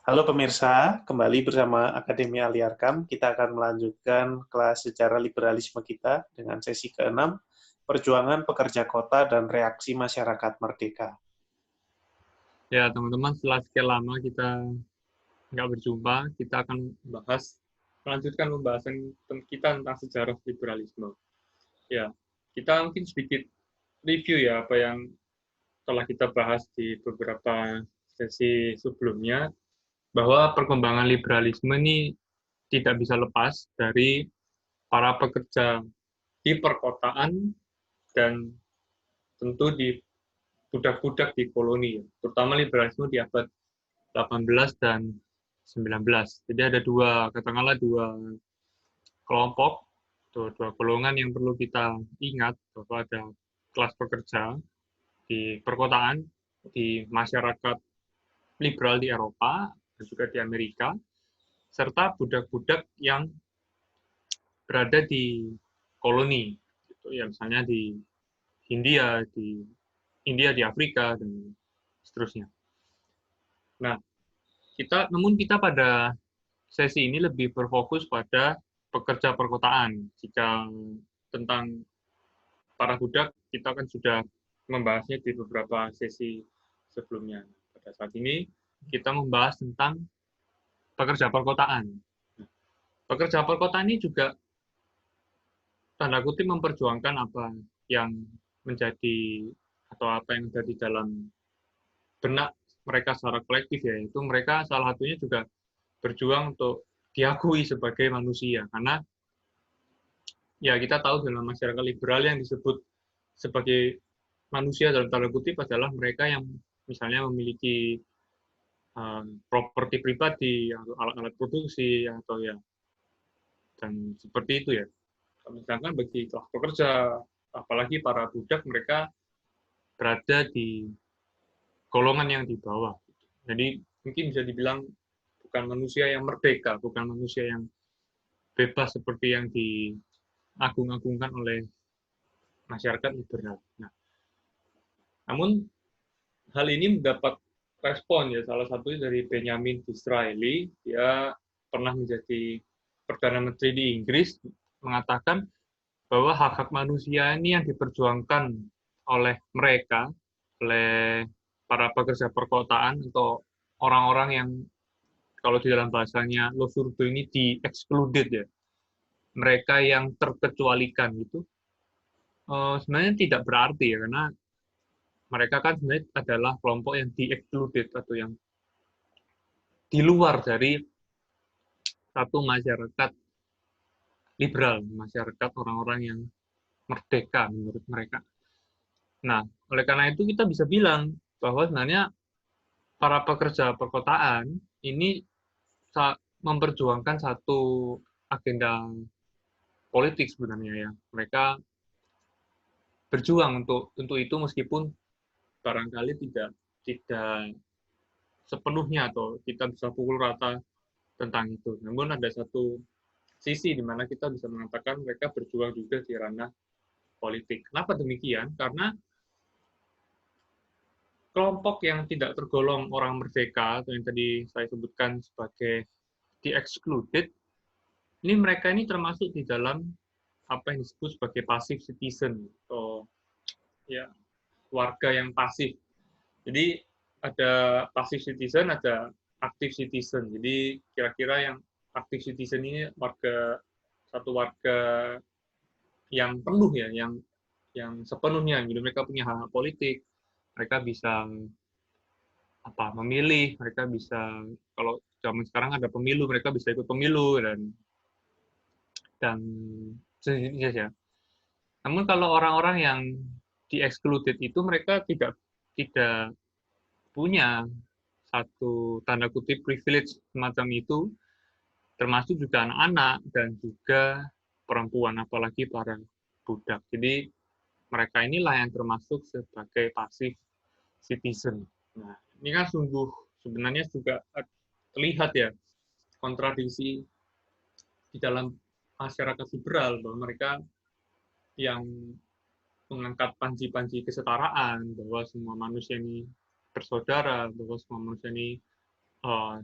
Halo pemirsa, kembali bersama Akademi Aliarkam. Kita akan melanjutkan kelas sejarah liberalisme kita dengan sesi ke-6, Perjuangan Pekerja Kota dan Reaksi Masyarakat Merdeka. Ya, teman-teman, setelah sekian lama kita nggak berjumpa, kita akan melanjutkan pembahasan kita tentang sejarah liberalisme. Ya, kita mungkin sedikit review ya, apa yang telah kita bahas di beberapa sesi sebelumnya, bahwa perkembangan liberalisme ini tidak bisa lepas dari para pekerja di perkotaan dan tentu di budak-budak di koloni, terutama liberalisme di abad 18 dan 19. Jadi ada katakanlah dua kelompok, dua golongan yang perlu kita ingat, bahwa ada kelas pekerja di perkotaan, di masyarakat liberal di Eropa, dan juga di Amerika, serta budak-budak yang berada di koloni, gitu ya, misalnya di India, di Afrika, dan seterusnya. Nah, namun kita pada sesi ini lebih berfokus pada pekerja perkotaan. Jika tentang para budak, kita kan sudah membahasnya di beberapa sesi sebelumnya. Pada saat ini, kita membahas tentang pekerja perkotaan. Pekerja perkotaan ini juga tanda kutip memperjuangkan apa yang menjadi atau apa yang ada di dalam benak mereka secara kolektif, yaitu mereka salah satunya juga berjuang untuk diakui sebagai manusia, karena ya kita tahu dalam masyarakat liberal yang disebut sebagai manusia dalam tanda kutip adalah mereka yang misalnya memiliki properti pribadi atau alat-alat produksi atau ya, dan seperti itu ya. Sedangkan bagi kelas pekerja, apalagi para budak, mereka berada di golongan yang di bawah. Jadi mungkin bisa dibilang bukan manusia yang merdeka, bukan manusia yang bebas seperti yang diagung-agungkan oleh masyarakat liberal. Nah, namun hal ini mendapat respon ya, salah satunya dari Benjamin Disraeli. Dia pernah menjadi Perdana Menteri di Inggris, mengatakan bahwa hak-hak manusia ini yang diperjuangkan oleh mereka, oleh para pekerja perkotaan atau orang-orang yang kalau di dalam bahasanya Losurdo ini di-excluded ya, mereka yang terkecualikan itu sebenarnya tidak berarti ya, karena mereka kan sebenarnya adalah kelompok yang di-excluded atau yang di luar dari satu masyarakat liberal, masyarakat orang-orang yang merdeka menurut mereka. Nah, oleh karena itu kita bisa bilang bahwa sebenarnya para pekerja perkotaan ini memperjuangkan satu agenda politik sebenarnya ya. Mereka berjuang untuk itu meskipun barangkali tidak sepenuhnya atau kita bisa pukul rata tentang itu. Namun ada satu sisi di mana kita bisa mengatakan mereka berjuang juga di ranah politik. Kenapa demikian? Karena kelompok yang tidak tergolong orang merdeka, atau yang tadi saya sebutkan sebagai di-excluded, ini mereka ini termasuk di dalam apa yang disebut sebagai passive citizen, atau ya warga yang pasif. Jadi ada passive citizen, ada active citizen. Jadi kira-kira yang active citizen ini satu warga yang penuh ya, yang sepenuhnya gitu, mereka punya hak politik, mereka bisa memilih, mereka bisa, kalau zaman sekarang ada pemilu, mereka bisa ikut pemilu dan sejenisnya ya. Namun kalau orang-orang yang di-excluded itu mereka tidak punya satu tanda kutip privilege semacam itu, termasuk juga anak-anak dan juga perempuan, apalagi para budak. Jadi mereka inilah yang termasuk sebagai passive citizen. Nah, ini kan sebenarnya juga terlihat ya kontradiksi di dalam masyarakat liberal, bahwa mereka yang mengangkat panji-panji kesetaraan, bahwa semua manusia ini bersaudara, bahwa semua manusia ini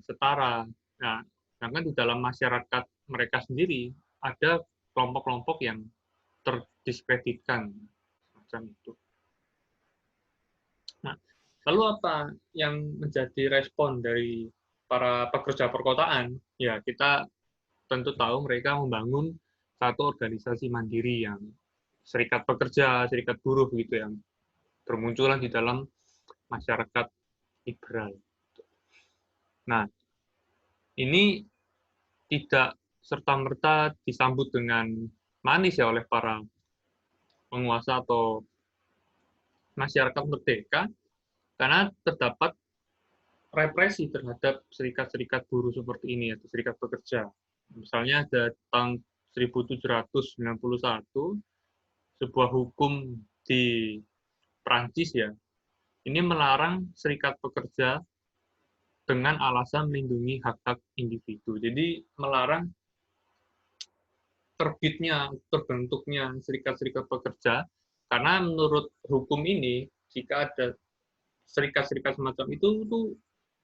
setara. Nah, sedangkan di dalam masyarakat mereka sendiri ada kelompok-kelompok yang terdiskreditkan macam itu. Nah, lalu apa yang menjadi respon dari para pekerja perkotaan? Ya, kita tentu tahu mereka membangun satu organisasi mandiri yang serikat pekerja, serikat buruh gitu yang bermunculan di dalam masyarakat liberal. Nah, ini tidak serta-merta disambut dengan manis ya oleh para penguasa atau masyarakat merdeka, karena terdapat represi terhadap serikat-serikat buruh seperti ini, atau serikat pekerja. Misalnya ada tahun 1791, sebuah hukum di Prancis ya, ini melarang serikat pekerja dengan alasan melindungi hak-hak individu. Jadi melarang terbitnya, terbentuknya serikat-serikat pekerja, karena menurut hukum ini, jika ada serikat-serikat semacam itu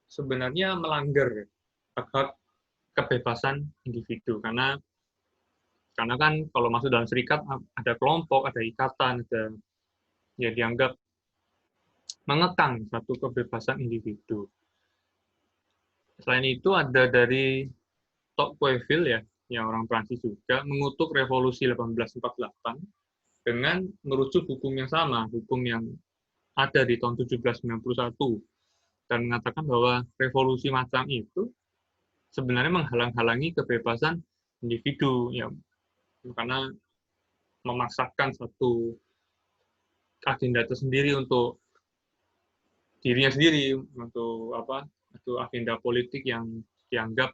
sebenarnya melanggar hak-hak kebebasan individu. Karena kan kalau masuk dalam serikat ada kelompok, ada ikatan, ada ya dianggap mengekang satu kebebasan individu. Selain itu ada dari Tocqueville ya, yang orang Prancis juga, mengutuk revolusi 1848 dengan merujuk hukum yang sama, hukum yang ada di tahun 1791, dan mengatakan bahwa revolusi macam itu sebenarnya menghalang-halangi kebebasan individu, ya, karena memaksakan satu agenda tersendiri untuk dirinya sendiri, untuk apa, itu agenda politik yang dianggap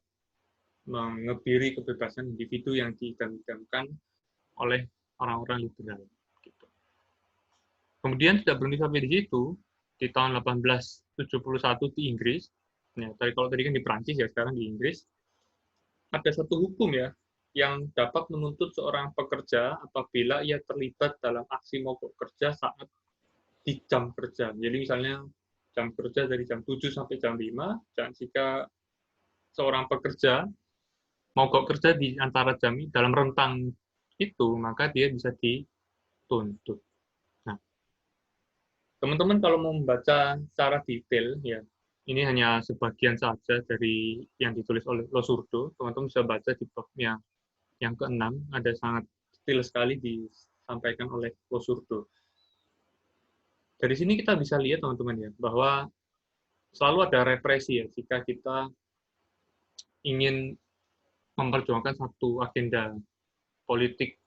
mengebiri kebebasan individu yang diidam-idamkan oleh orang-orang liberal. Gitu. Kemudian tidak berhenti sampai di situ, di tahun 1871 di Inggris, ya, kalau tadi kan di Prancis ya, sekarang di Inggris, ada satu hukum ya, yang dapat menuntut seorang pekerja apabila ia terlibat dalam aksi mogok kerja saat di jam kerja. Jadi misalnya jam kerja dari jam 7 sampai jam 5, dan jika seorang pekerja mogok kerja di antara jam dalam rentang itu, maka dia bisa dituntut. Nah, teman-teman kalau mau membaca secara detail, ya ini hanya sebagian saja dari yang ditulis oleh Losurdo. Teman-teman bisa baca di babnya yang ke-6, ada sangat detail sekali disampaikan oleh Losurdo. Dari sini kita bisa lihat teman-teman ya, bahwa selalu ada represi ya, jika kita ingin memperjuangkan satu agenda politik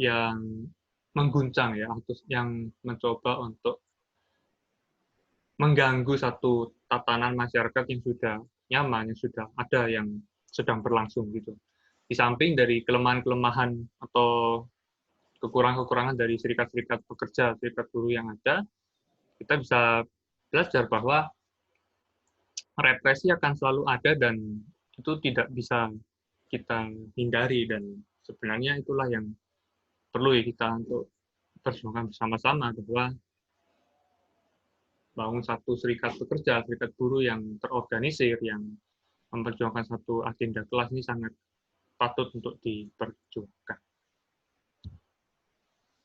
yang mengguncang ya, atau yang mencoba untuk mengganggu satu tatanan masyarakat yang sudah nyaman, yang sudah ada, yang sedang berlangsung gitu. Di samping dari kelemahan-kelemahan atau kekurangan-kekurangan dari serikat-serikat pekerja, serikat buruh yang ada, kita bisa belajar bahwa represi akan selalu ada dan itu tidak bisa kita hindari, dan sebenarnya itulah yang perlu ya kita untuk perjuangkan bersama-sama, bahwa bangun satu serikat pekerja, serikat buruh yang terorganisir, yang memperjuangkan satu agenda kelas ini sangat patut untuk diperjuangkan.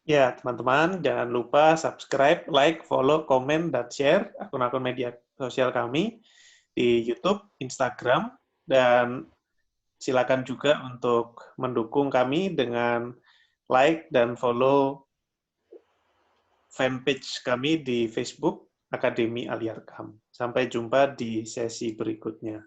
Ya, teman-teman, jangan lupa subscribe, like, follow, komen, dan share akun-akun media sosial kami di YouTube, Instagram, dan silakan juga untuk mendukung kami dengan like dan follow fanpage kami di Facebook, Akademi Aliarkam. Sampai jumpa di sesi berikutnya.